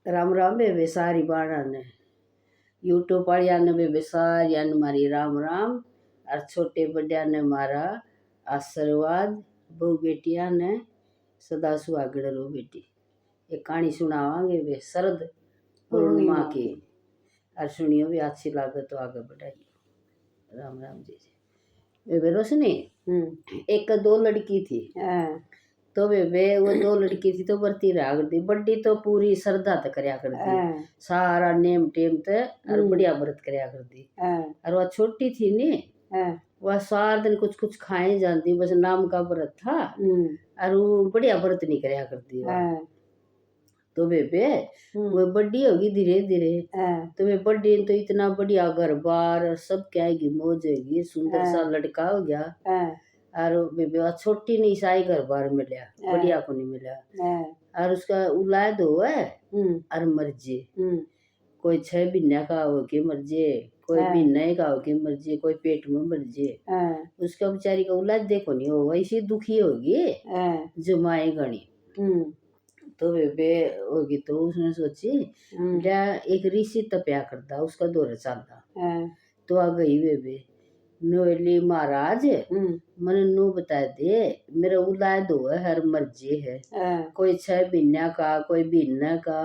राम राम बेबे सारी बाणा ने यूट्यूब वालिया ने बेबे सारिया ने मारी राम राम और छोटे बड़िया ने मारा आशीर्वाद। बहु बेटिया ने सदा सुहागण रहो बेटी। एक कहानी सुनावांगे बे शरद पूर्णिमा की और सुनियो भी अच्छी लागे तो आगे बढ़ाइए। राम राम जी बेबे रोशनी एक दो लड़की थी तो बेबे वो दो लड़की थी तो बरती रहा करती। बड़ी तो पूरी श्रद्धा तक करया करती सारा नेम टेम ते और बढ़िया व्रत करया करती। और वह छोटी थी ने वह सारा दिन कुछ कुछ खाए जाती बस नाम का व्रत था और वो बढ़िया व्रत नहीं करया करती। तो बेबे वो बड़ी होगी धीरे धीरे तो वे बड़ी तो इतना बढ़िया घर बार सब क्या मौज होगी सुंदर सा लड़का हो गया। और बेबे छोटी नहीं साई घर बार मिला बढ़िया को नहीं मिला और उसका औलाद हुआ और मर्जी कोई 6 महीने का हो के मर्जे कोई महीने का हो के मर्जे कोई पेट में मर्जे। उसका बेचारी का औलाद देखो नहीं हो ऐसी दुखी होगी जमाए गणी। तो बेबे होगी तो उसने सोची एक ऋषि तपया करता उसका दौर चलता। तो आ गई बेबे नोली महाराज मन नु बता दे मेरा औलाद हो हर मर्जी है कोई 6 महीने का कोई महीने का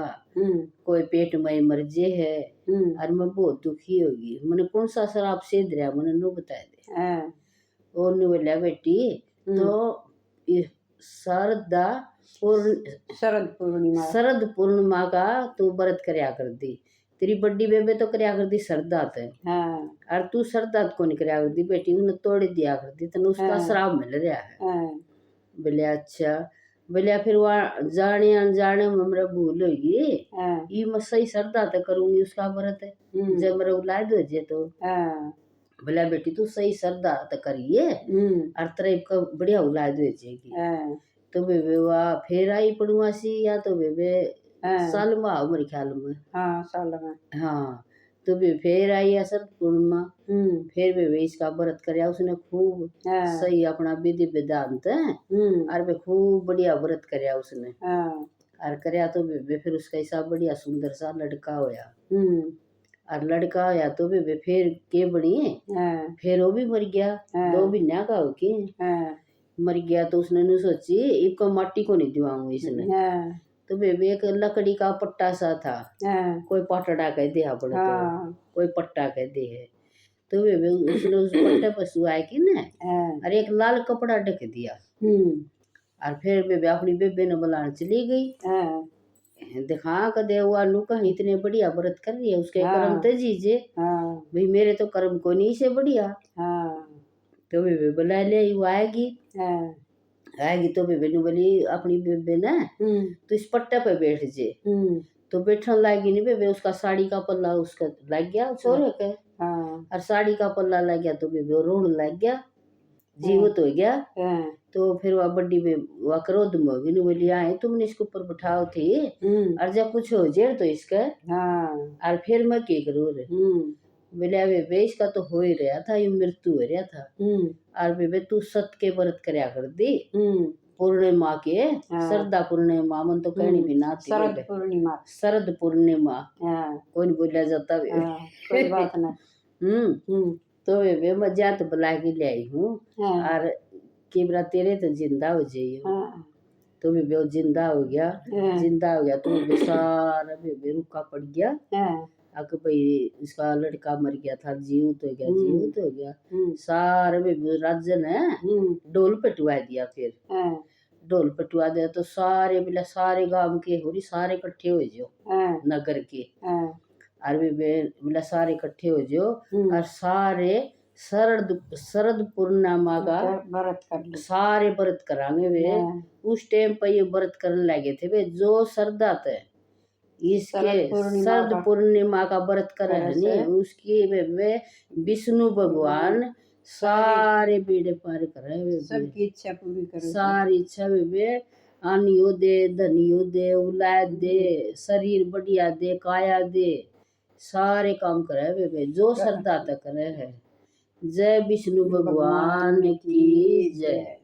कोई पेट में मर्जी है और मैं बहुत दुखी होगी मैंने कौन सा शराब से दिया मैंने नु बता दे। वो नु बोला बेटी तो शरद पूर्णिमा का तू व्रत करया कर दी। तेरी बड़ी बेबे तो करया कर दी श्रद्धा ते और तू श्रद्धा को नहीं करया कर दी बेटी उन्हें तोड़ दिया कर दी तेन उसका श्राप मिल रहा है। बोले अच्छा बोलिया फिर वहाँ जाने अनजाने में मेरा भूल होगी ये मैं सही श्रद्धा तो करूंगी उसका व्रत जब मेरा औलाद हो जाए तो। बोला बेटी तू सही श्रद्धा तो करिए और तेरा बढ़िया औलाद हो जाएगी। तो बेबे वाह फिर आई पड़ुआसी या तो बेबे साल में आओ मेरे ख्याल में साल में हाँ। तो बेबे फिर आई शरद पूर्णिमा फिर बेबे इसका व्रत करया उसने खूब सही अपना विधि विधांत और बे खूब बढ़िया व्रत करया उसने और करया तो बेबे फिर उसका ऐसा बढ़िया सुंदर सा लड़का होया और लड़का होया तो बेबे फिर के बनी फिर वो भी मर गया 2 महीने का हो के मर गया। तो उसने नहीं सोची इसको माटी को नहीं दिवाऊंगी इसने। तो बेबे एक लकड़ी का पट्टा सा था कोई पटड़ा कह दे पड़ा तो कोई पट्टा कह दे है। तो बेबे उसने उस पट्टे पर सुआए की ना और एक लाल कपड़ा ढक दिया और फिर बेबे अपनी बेबे ने बुलाने चली गई। दिखा कर दे हुआ नु कहीं इतने बढ़िया व्रत कर रही है उसके कर्म तेजीजे भाई मेरे तो कर्म को नहीं से बढ़िया। तो बेबे बुला ले वो आएगी तो बेबे ने बोली अपनी बेबे ने तो इस पट्टे पे बैठ जे। तो बैठने लागी नहीं बेबे उसका साड़ी का पल्ला उसका लग गया छोरे के और साड़ी का पल्ला लग गया तो बेबे रोड लग गया जीवित हो गया। तो फिर वह बड़ी वह क्रोध में होगी नहीं बोली आए तुमने इसके ऊपर बिठाओ थी और जब कुछ हो जाए तो इसका और फिर मैं क्या करूँ। बोले बेबे इसका तो हो ही रहा था ये मृत्यु हो रहा था और बेबे तू सत के व्रत करया कर दी पूर्णिमा के श्रद्धा पूर्णिमा मन तो कहनी भी ना शरद पूर्णिमा कोई नहीं बोला जाता कोई बात ना। तो बेबे मैं जात बुला के ले आई हूँ और केबरा तेरे तो जिंदा हो जाइए। तो बेबे वो जिंदा हो गया तो बेबे सारा बेबे रुका पड़ गया अक भाई इसका लड़का मर गया था जीवित हो गया सारे बेबे राज्य ने ढोल पटवा दिया। फिर ढोल पटवा दिया तो सारे बोला सारे गांव के हो रही सारे इकट्ठे हो जाओ नगर के और बेबे बोला सारे इकट्ठे हो जाओ और सारे शरद पूर्णिमा का सारे व्रत करांगे वे। उस टाइम पर ये व्रत करने लगे थे वे जो श्रद्धा थे इसके शरद पूर्णिमा का व्रत करे है उसकी वे विष्णु भगवान सारे बेड़े पार करे सबकी इच्छा पूरी करे सारी इच्छा वे आनियो दे धनियो दे औलाद दे शरीर बढ़िया दे काया दे सारे काम करे वे जो श्रद्धा तक करे है। जय विष्णु भगवान की जय।